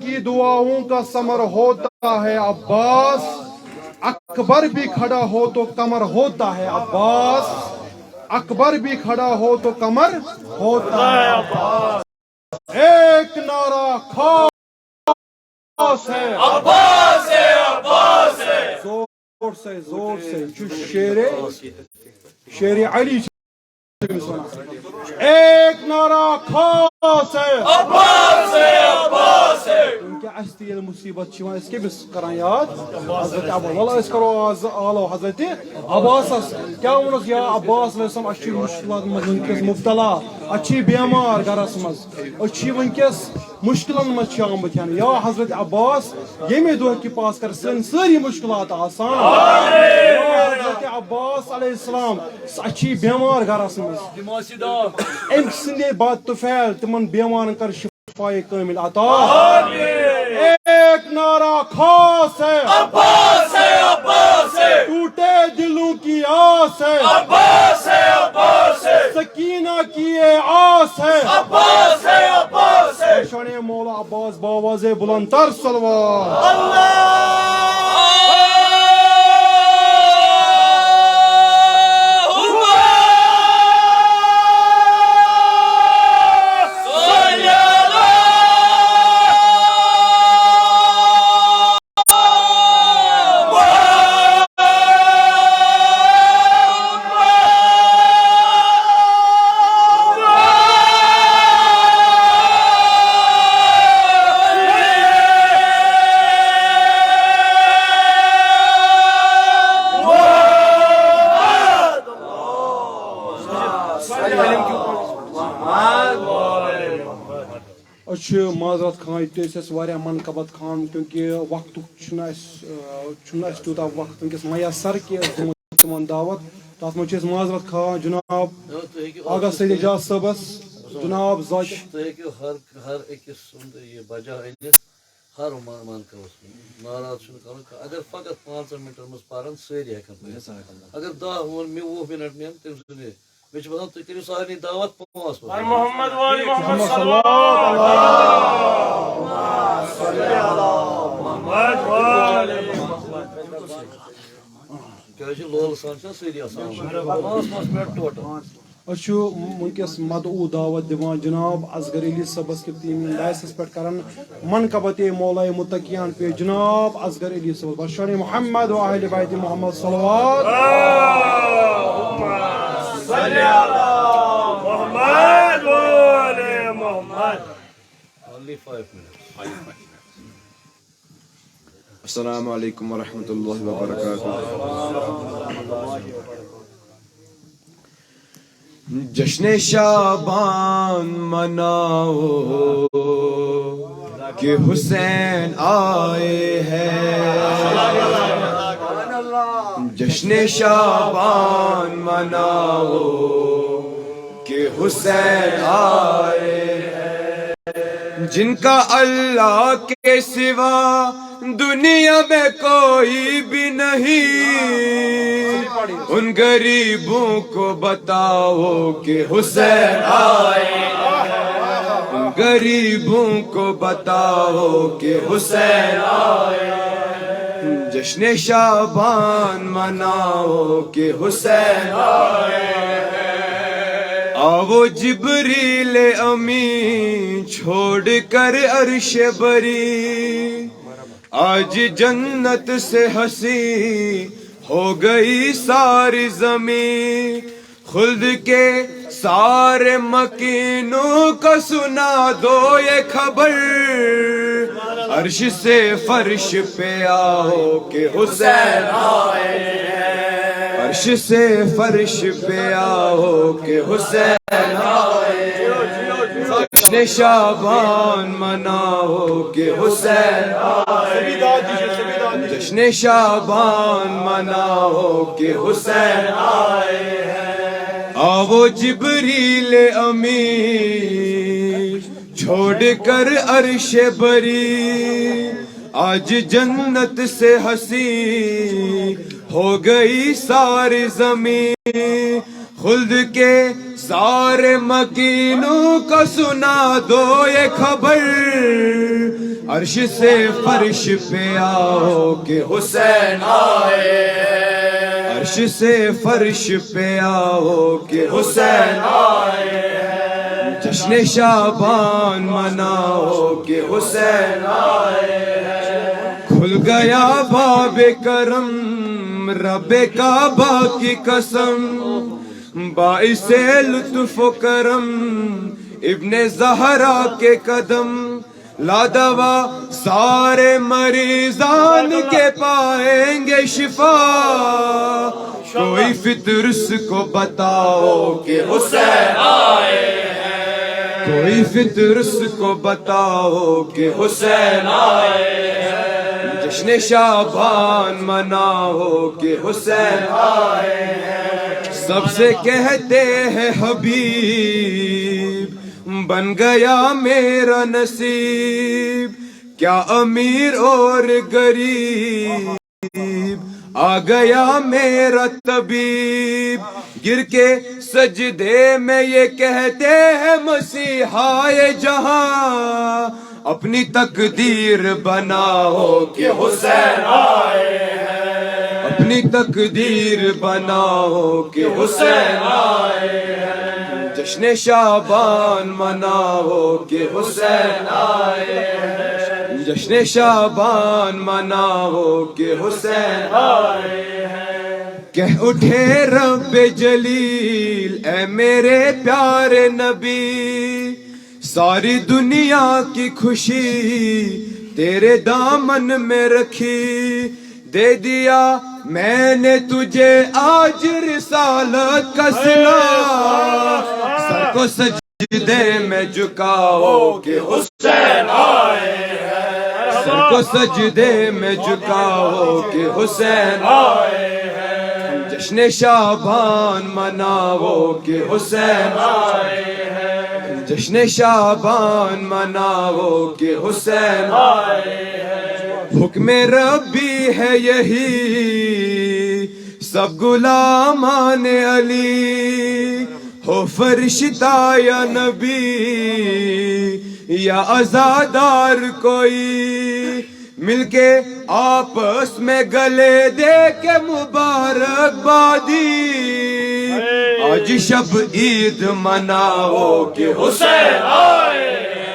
کی دعاؤں کا ثمر ہوتا ہے عباس، اکبر بھی کھڑا ہو تو کمر ہوتا ہے عباس، اکبر بھی کھڑا ہو تو کمر ہوتا ہے عباس۔ ایک نعرہ خاص ہے عباس ہے، عباس ہے، زور سے جو شیر علی ایک نعرہ خاص ہے عباس ہے، عباس ہے۔ کیا استی یل مصیبت چھوان اس کمس کران یاد حضرت عباس، والله اس کرو آز آلو حضرت عباس کیا ونس یا عباس علیہ السلام اچھی مشکلات ونکس مبتلا، اچھی بیمار گرس مز، اچھی ونکس مشکلن مز آمت یا حضرت عباس یمے دہ کی پاس کر سن ساری مشکلات آسان، حضرت عباس علیہ السلام اچھی بیمار گرس مز ام سندے بات تو فعل تمن بیمارن کر شفائے کامل عطا۔ ایک نعرہ خاص ہے عباس ہے، عباس ہے، ٹوٹے دلوں کی آس ہے عباس ہے، عباس ہے، سکینہ کی یہ آس ہے عباس ہے، عباس ہے۔ شان مولا عباس باواز بلند تر صلوات۔ معذرت خان یہ واریاہ منقبت خان کیونکہ وقت تیوتاہ وقت ونکس میسر کہ تمن دعوت تر مجھ معذرت خان جناب آغا سید اعجاز صبس جناب ذاکر ہیٚکِو ہر أکِس سُنٛد یہِ بجا أنِتھ ہر منقبس ناراض چھُنہٕ کَرُن اگر فقط 5 مِنٹن منٛز پرن سٲری ہٮ۪کن پٔرِتھ اگر 10 مےٚ 20 مِنٹ نِن تٔمۍ سُنٛد مےٚ چھُ باسان تُہۍ کٔرِو سارنٕے دعوت 5 محمد وآل محمد کیٛازِ لولہٕ سان چھِ سٲری آسان 5 مِنٹ ٹوٹل ونکس مدعو دعوت دیوان جناب اصغر علی صبس کے تیم لائسنس پہ کران منقبت مولا متقیان پہ جناب اصغر علی صبس بشار محمد و اہل بیت محمد صلوات صلی اللہ محمد وآل محمد۔ only 5 minutes. السلام علیکم ورحمۃ اللہ وبرکاتہ۔ جشن شعبان مناؤ کہ حسین آئے ہیں، جشن شعبان مناؤ کہ حسین آئے ہیں، جن کا اللہ کے سوا دنیا میں کوئی بھی نہیں، ان غریبوں کو بتاؤ کہ حسین آئے ہیں، ان غریبوں کو بتاؤ کہ حسین آئے ہیں، جشن شعبان مناؤ کہ حسین آئے ہیں، آؤ جبریل امین چھوڑ کر عرش بری، آج جنت سے ہنسی ہو گئی ساری زمین، خلد کے سارے مکینوں کو سنا دو یہ خبر، عرش سے فرش پہ آؤ کہ حسین آئے ہیں، عرش سے فرش پہ آؤ کہ حسین آئے ہیں، جشن شعبان مناؤ کہ حسین آئے ہیں، جشن شعبان مناؤ کہ حسین آئے ہیں، آؤ جبریل امین چھوڑ کر عرش بری، آج جنت سے ہنسی ہو گئی ساری زمین، خلد کے سارے مکینوں کو سنا دو یہ خبر، عرش سے فرش پہ آؤ کہ حسین آئے ہیں، عرش سے فرش پہ آؤ کہ حسین آئے ہیں، جشن شعبان مناؤ کہ حسین آئے ہیں، کھل گیا باب کرم رب کعبہ کی قسم، باعث لطف و کرم ابن زہرا کے قدم، لا دوا سارے مریضان کے پائیں گے شفا، کوئی فطرس کو بتاؤ کہ حسین آئے ہیں، کوئی فطرس کو بتاؤ کہ حسین آئے ہیں، جشن شعبان مناؤ کہ حسین آئے ہیں، سب سے کہتے ہیں حبیب بن گیا میرا نصیب، کیا امیر اور غریب آ گیا میرا طبیب، گر کے سجدے میں یہ کہتے ہیں مسیحائے جہاں، اپنی تقدیر بناؤ کہ حسین آئے ہیں، اپنی تقدیر بناؤ کہ حسین آئے ہیں، جشن شعبان مناؤ کہ حسین آئے ہیں، جشن شعبان مناؤ کہ حسین آئے ہیں، کہہ اٹھے رب جلیل اے میرے پیارے نبی، ساری دنیا کی خوشی تیرے دامن میں رکھی، دے دیا میں نے تجھے آج رسالت کا صلہ، سر کو سجدے میں جھکاؤ کہ حسین آئے ہیں، سر کو سجدے میں جھکاؤ کہ حسین آئے ہیں، جشن شعبان مناؤ کہ حسین آئے ہیں، جشن شعبان مناؤ کہ حسین آئے ہیں، حکم ربی ہے یہی سب غلامان علی، ہو فرشتہ یا نبی یا عزادار کوئی، مل کے آپس میں گلے دے کے مبارک بادی، آج شب عید مناؤ کہ حسین آئے ہیں،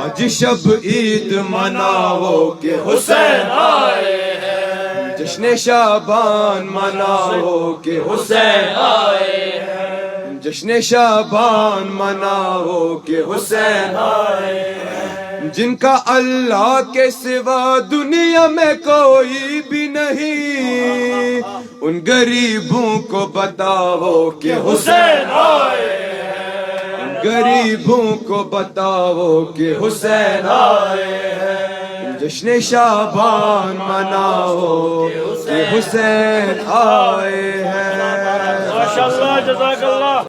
آج شب عید مناؤ کہ حسین آئے ہیں، جشن شعبان مناؤ کہ حسین آئے ہیں، جشن شعبان مناؤ کہ حسین آئے ہیں، جن کا اللہ کے سوا دنیا میں کوئی بھی نہیں، ان غریبوں کو بتاؤ کہ حسین آئے ہیں، غریبوں کو بتاؤ کہ حسین آئے ہیں، جشن شعبان مناؤ کہ حسین آئے ہیں۔ ماشاءاللہ، جزاک اللہ۔